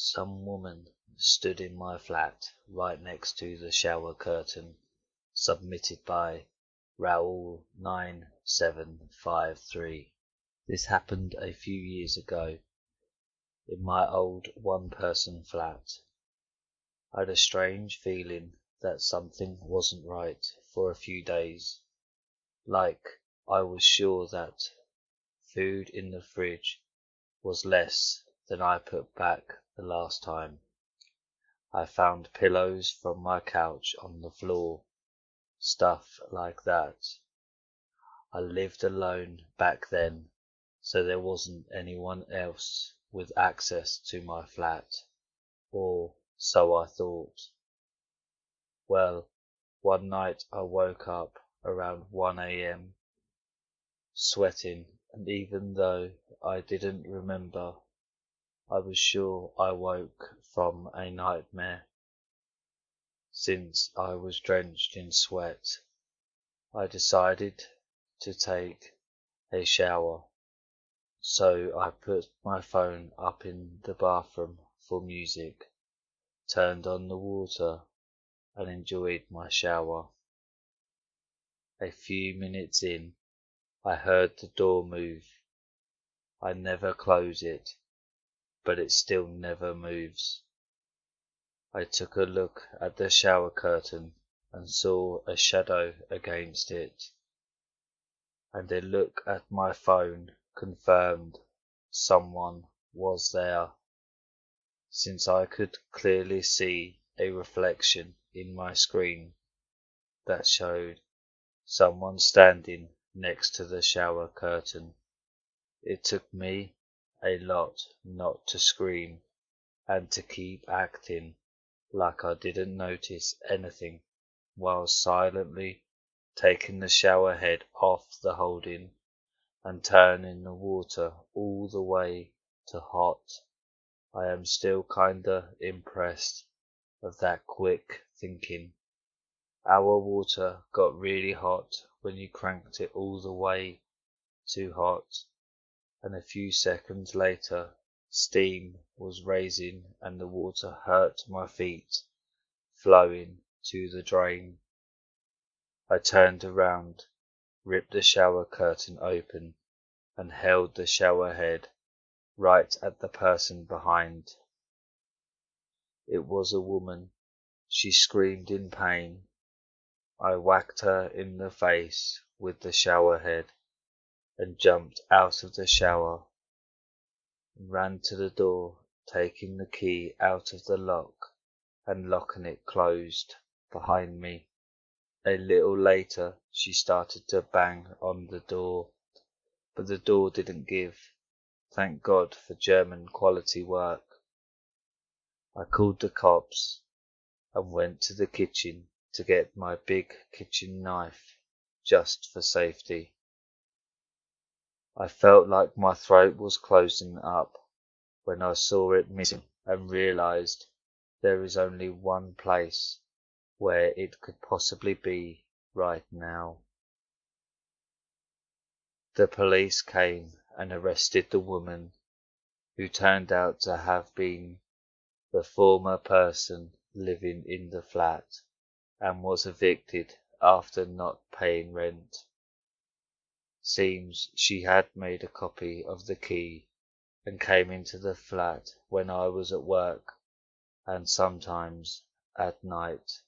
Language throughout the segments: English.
Some woman stood in my flat right next to the shower curtain, submitted by Raoul 9753. This happened a few years ago in my old one-person flat. I had a strange feeling that something wasn't right for a few days. Like I was sure that food in the fridge was less than I put back the last time. I found pillows from my couch on the floor, stuff like that. I lived alone back then, so there wasn't anyone else with access to my flat, or so I thought. Well, one night I woke up around 1 a.m. sweating, and even though I didn't remember, I was sure I woke from a nightmare. Since I was drenched in sweat, I decided to take a shower. So I put my phone up in the bathroom for music, turned on the water, and enjoyed my shower. A few minutes in, I heard the door move. I never close it, but it still never moves. I took a look at the shower curtain and saw a shadow against it, and a look at my phone confirmed someone was there, since I could clearly see a reflection in my screen that showed someone standing next to the shower curtain. It took me a lot not to scream and to keep acting like I didn't notice anything while silently taking the shower head off the holding and turning the water all the way to hot. I am still kinda impressed of that quick thinking. Our water got really hot when you cranked it all the way to hot, and a few seconds later steam was rising and the water hurt my feet, flowing to the drain. I turned around, ripped the shower curtain open, and held the shower head right at the person behind. It was a woman. She screamed in pain. I whacked her in the face with the shower head and jumped out of the shower and ran to the door, taking the key out of the lock and locking it closed behind me. A little later she started to bang on the door, but the door didn't give. Thank God for German quality work. I called the cops and went to the kitchen to get my big kitchen knife just for safety. I felt like my throat was closing up when I saw it missing and realized there is only one place where it could possibly be right now. The police came and arrested the woman, who turned out to have been the former person living in the flat and was evicted after not paying rent. Seems she had made a copy of the key and came into the flat when I was at work and sometimes at night.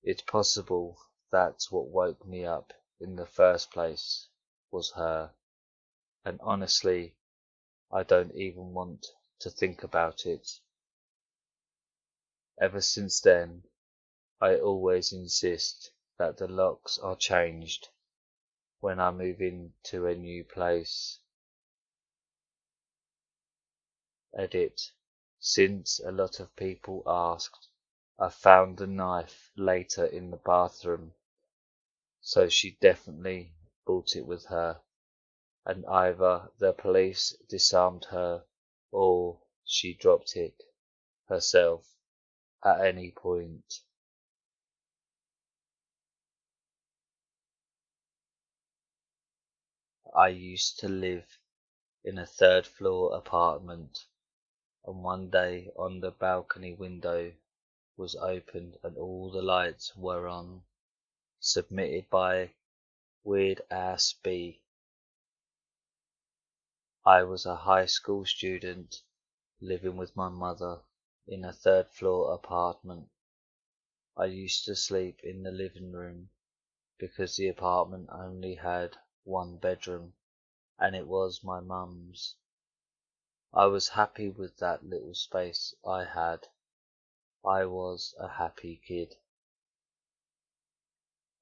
It's possible that's what woke me up in the first place was her, and honestly, I don't even want to think about it. Ever since then, I always insist that the locks are changed when I move into a new place. Edit. Since a lot of people asked, I found the knife later in the bathroom, so she definitely brought it with her, and either the police disarmed her or she dropped it herself at any point. I used to live in a third floor apartment and one day on the balcony window was opened and all the lights were on. Submitted by Weird Ass B. I was a high school student living with my mother in a third floor apartment. I used to sleep in the living room because the apartment only had one bedroom and it was my mum's. I was happy with that little space I had. I was a happy kid.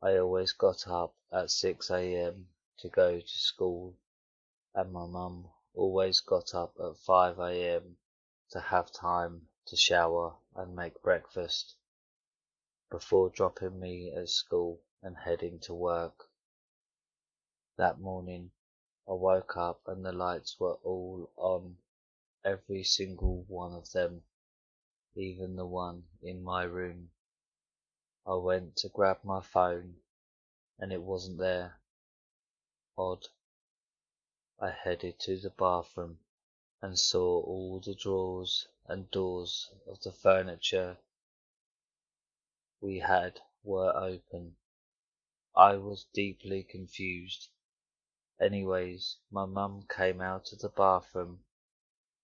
I always got up at 6 a.m. to go to school, and my mum always got up at 5 a.m. to have time to shower and make breakfast before dropping me at school and heading to work. That morning I woke up and the lights were all on, every single one of them, even the one in my room. I went to grab my phone and it wasn't there. Odd. I headed to the bathroom and saw all the drawers and doors of the furniture we had were open. I was deeply confused. Anyways, my mum came out of the bathroom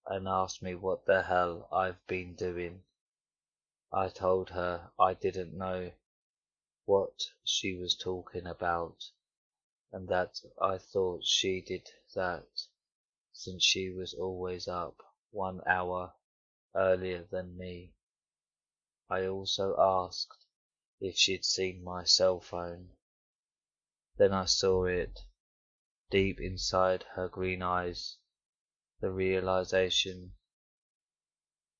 and asked me what the hell I've been doing. I told her I didn't know what she was talking about, and that I thought she did that since she was always up 1 hour earlier than me. I also asked if she'd seen my cell phone. Then I saw it, deep inside her green eyes, the realization.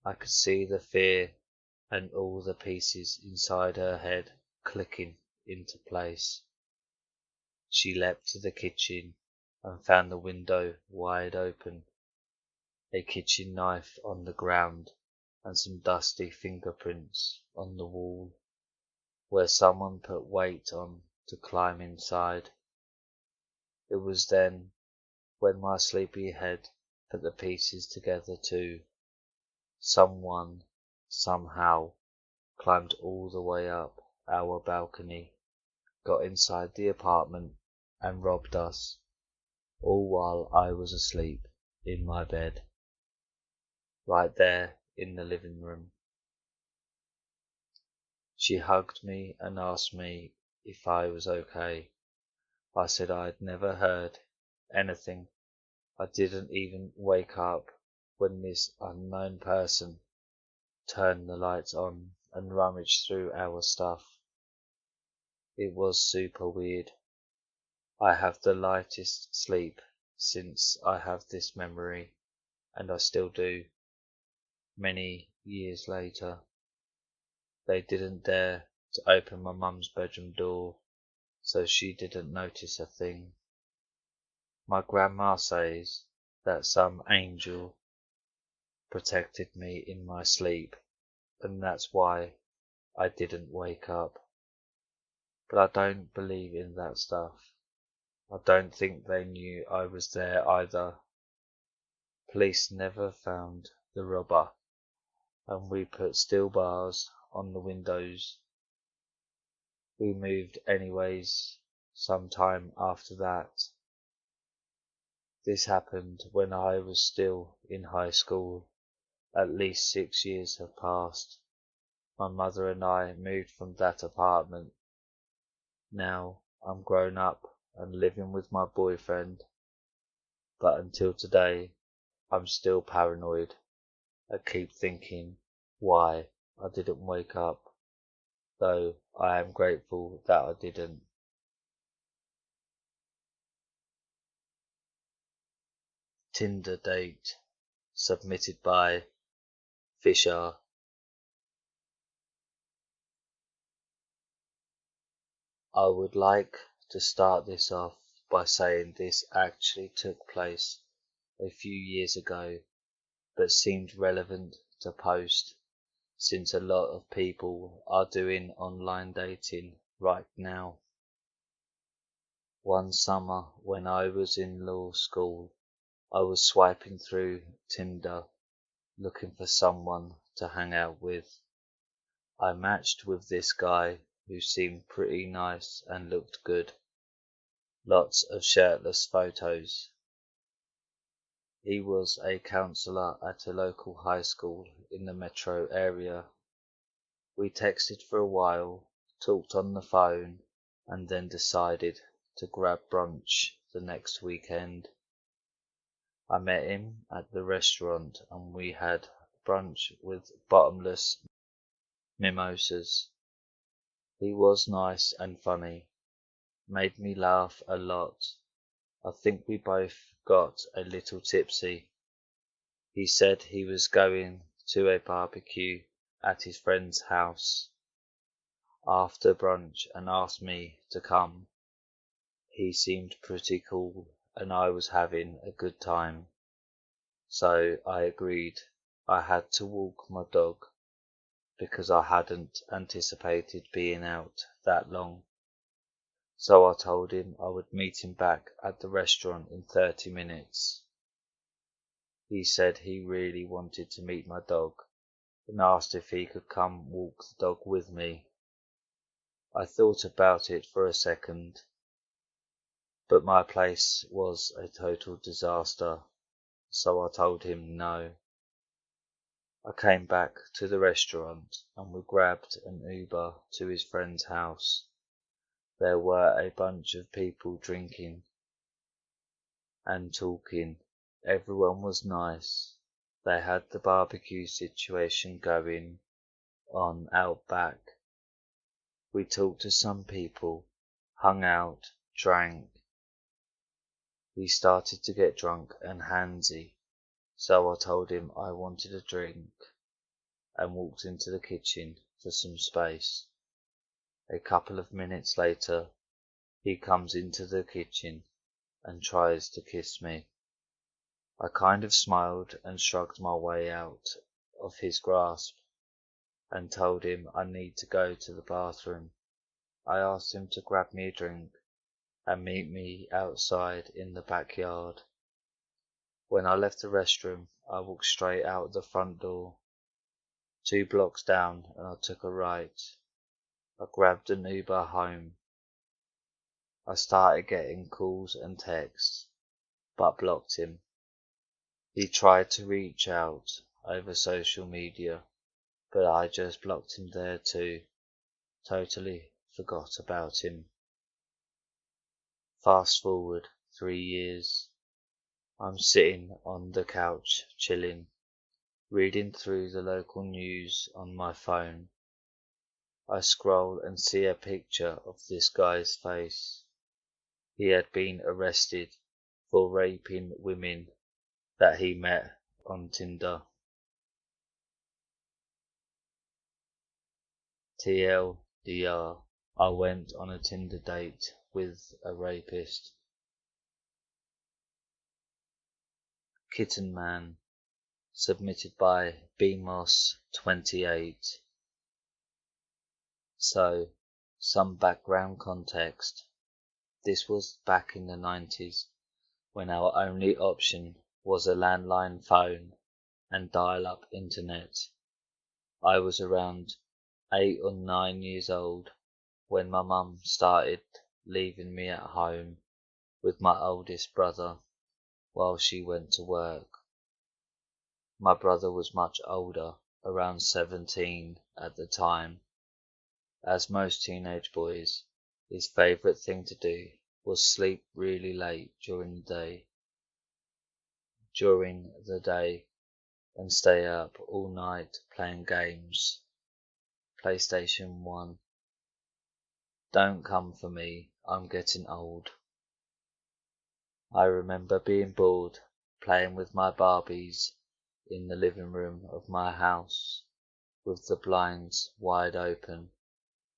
I could see the fear and all the pieces inside her head clicking into place. She leapt to the kitchen and found the window wide open, a kitchen knife on the ground and some dusty fingerprints on the wall, where someone put weight on to climb inside. It was then when my sleepy head put the pieces together too. Someone, somehow, climbed all the way up our balcony, got inside the apartment and robbed us, all while I was asleep in my bed, right there in the living room. She hugged me and asked me if I was okay. I said I'd never heard anything. I didn't even wake up when this unknown person turned the lights on and rummaged through our stuff. It was super weird. I have the lightest sleep since I have this memory, and I still do. Many years later, they didn't dare to open my mum's bedroom door, so she didn't notice a thing. My grandma says that some angel protected me in my sleep, and that's why I didn't wake up. But I don't believe in that stuff. I don't think they knew I was there either. Police never found the robber, and we put steel bars on the windows. We moved anyways sometime after that. This happened when I was still in high school. At least 6 years have passed. My mother and I moved from that apartment. Now I'm grown up and living with my boyfriend, but until today I'm still paranoid. I keep thinking why I didn't wake up, though I am grateful that I didn't. Tinder date submitted by Fisher. I would like to start this off by saying this actually took place a few years ago, but seemed relevant to post since a lot of people are doing online dating right now. One summer when I was in law school, I was swiping through Tinder looking for someone to hang out with. I matched with this guy who seemed pretty nice and looked good. Lots of shirtless photos. He was a counsellor at a local high school in the metro area. We texted for a while, talked on the phone, and then decided to grab brunch the next weekend. I met him at the restaurant and we had brunch with bottomless mimosas. He was nice and funny, made me laugh a lot. I think we both got a little tipsy. He said he was going to a barbecue at his friend's house after brunch and asked me to come. He seemed pretty cool and I was having a good time. So I agreed. I had to walk my dog because I hadn't anticipated being out that long. So I told him I would meet him back at the restaurant in 30 minutes. He said he really wanted to meet my dog and asked if he could come walk the dog with me. I thought about it for a second, but my place was a total disaster, so I told him no. I came back to the restaurant and we grabbed an Uber to his friend's house. There were a bunch of people drinking and talking. Everyone was nice. They had the barbecue situation going on out back. We talked to some people, hung out, drank. He started to get drunk and handsy, so I told him I wanted a drink and walked into the kitchen for some space. A couple of minutes later, he comes into the kitchen and tries to kiss me. I kind of smiled and shrugged my way out of his grasp and told him I need to go to the bathroom. I asked him to grab me a drink and meet me outside in the backyard. When I left the restroom, I walked straight out the front door. 2 blocks down and I took a right. I grabbed an Uber home. I started getting calls and texts, but blocked him. He tried to reach out over social media, but I just blocked him there too. Totally forgot about him. Fast forward 3 years. I'm sitting on the couch, chilling, reading through the local news on my phone. I scroll and see a picture of this guy's face. He had been arrested for raping women that he met on Tinder. TLDR, I went on a Tinder date with a rapist. Kitten Man, submitted by BMOS28. So, some background context. This was back in the 90s, when our only option was a landline phone and dial-up internet. I was around 8 or 9 years old when my mum started leaving me at home with my oldest brother while she went to work. My brother was much older, around 17 at the time. As most teenage boys, his favourite thing to do was sleep really late during the day and stay up all night playing games. PlayStation 1. Don't come for me, I'm getting old. I remember being bored, playing with my Barbies in the living room of my house, with the blinds wide open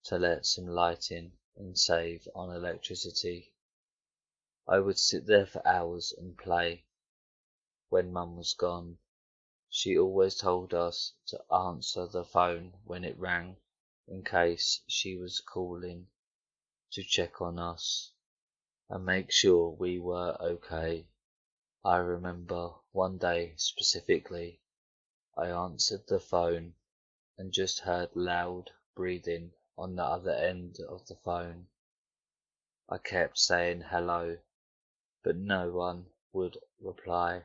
to let some light in and save on electricity. I would sit there for hours and play. When Mum was gone, she always told us to answer the phone when it rang in case she was calling to check on us and make sure we were okay. I remember one day specifically, I answered the phone and just heard loud breathing on the other end of the phone. I kept saying hello, but no one would reply,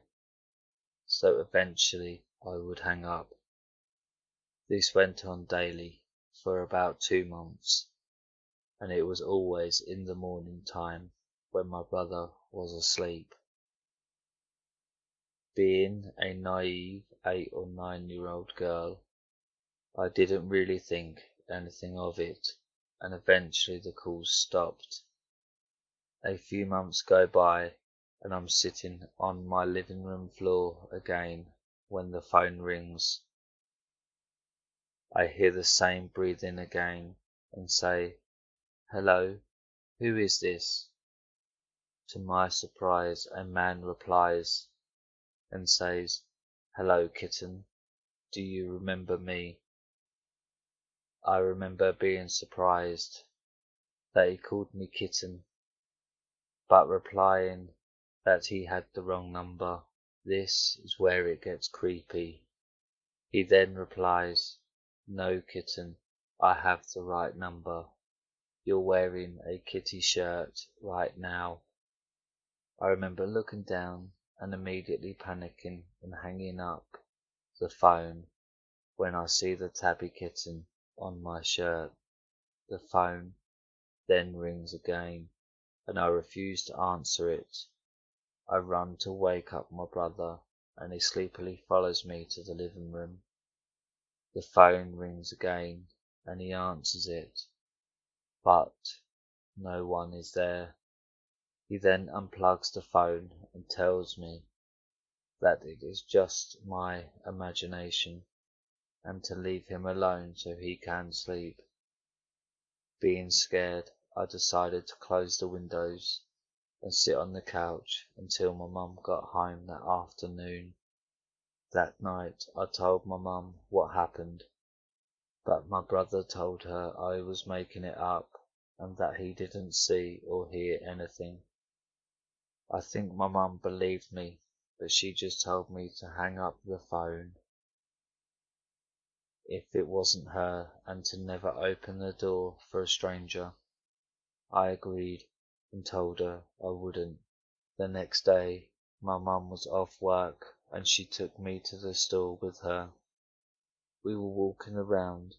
so eventually I would hang up. This went on daily for about 2 months, and it was always in the morning time when my brother was asleep. Being a naive 8 or 9 year old girl, I didn't really think anything of it, and eventually the calls stopped. A few months go by, and I'm sitting on my living room floor again when the phone rings. I hear the same breathing again and say, "Hello, who is this?" To my surprise, a man replies and says, "Hello, kitten, do you remember me?" I remember being surprised that he called me kitten, but replying that he had the wrong number. This is where it gets creepy. He then replies, "No, kitten, I have the right number. You're wearing a kitty shirt right now." I remember looking down and immediately panicking and hanging up the phone when I see the tabby kitten on my shirt. The phone then rings again, and I refuse to answer it. I run to wake up my brother, and he sleepily follows me to the living room. The phone rings again, and he answers it, but no one is there. He then unplugs the phone and tells me that it is just my imagination and to leave him alone so he can sleep. Being scared, I decided to close the windows and sit on the couch until my mum got home that afternoon. That night I told my mum what happened, but my brother told her I was making it up and that he didn't see or hear anything. I think my mum believed me, but she just told me to hang up the phone if it wasn't her and to never open the door for a stranger. I agreed and told her I wouldn't. The next day, my mum was off work and she took me to the store with her. We were walking around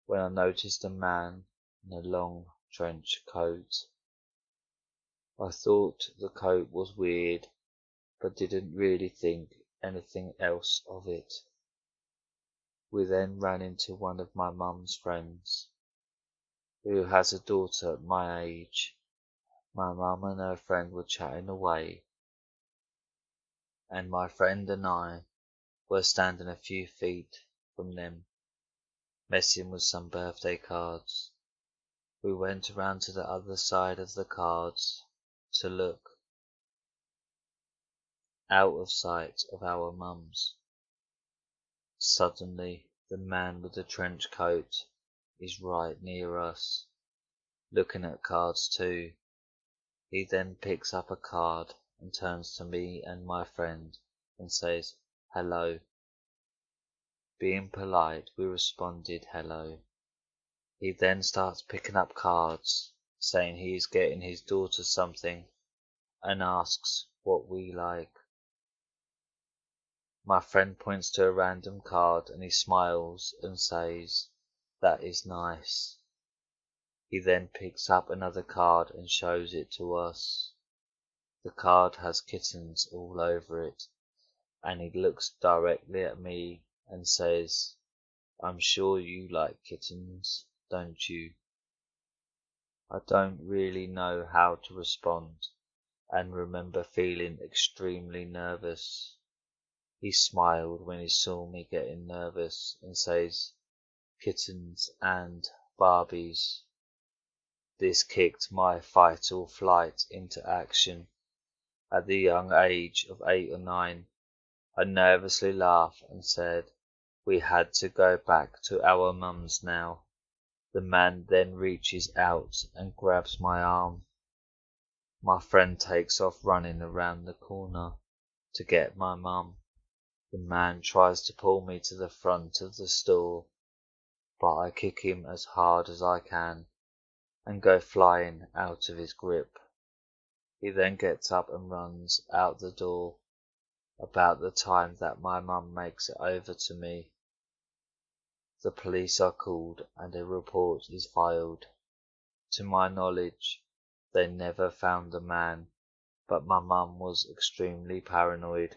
when I noticed a man in a long trench coat. I thought the coat was weird, but didn't really think anything else of it. We then ran into one of my mum's friends, who has a daughter my age. My mum and her friend were chatting away, and my friend and I were standing a few feet from them, messing with some birthday cards. We went around to the other side of the cards to look, out of sight of our mums. Suddenly, the man with the trench coat is right near us, looking at cards too. He then picks up a card and turns to me and my friend and says, "Hello." Being polite, we responded hello. He then starts picking up cards, saying he is getting his daughter something, and asks what we like. My friend points to a random card and he smiles and says, "That is nice." He then picks up another card and shows it to us. The card has kittens all over it, and he looks directly at me and says, "I'm sure you like kittens, don't you?" I don't really know how to respond and remember feeling extremely nervous. He smiled when he saw me getting nervous and says, "Kittens and Barbies." This kicked my fight or flight into action. At the young age of 8 or 9, I nervously laughed and said we had to go back to our mums now. The man then reaches out and grabs my arm. My friend takes off running around the corner to get my mum. The man tries to pull me to the front of the store, but I kick him as hard as I can and go flying out of his grip. He then gets up and runs out the door. About the time that my mum makes it over to me, the police are called and a report is filed. To my knowledge, they never found the man, but my mum was extremely paranoid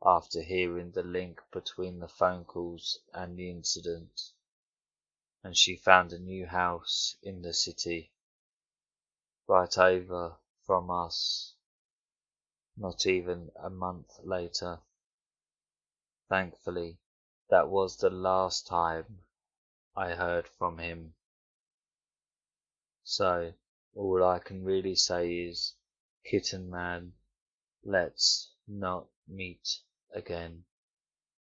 after hearing the link between the phone calls and the incident, and she found a new house in the city, right over from us, not even a month later. Thankfully, that was the last time I heard from him. So, all I can really say is, Kitten Man, let's not meet again.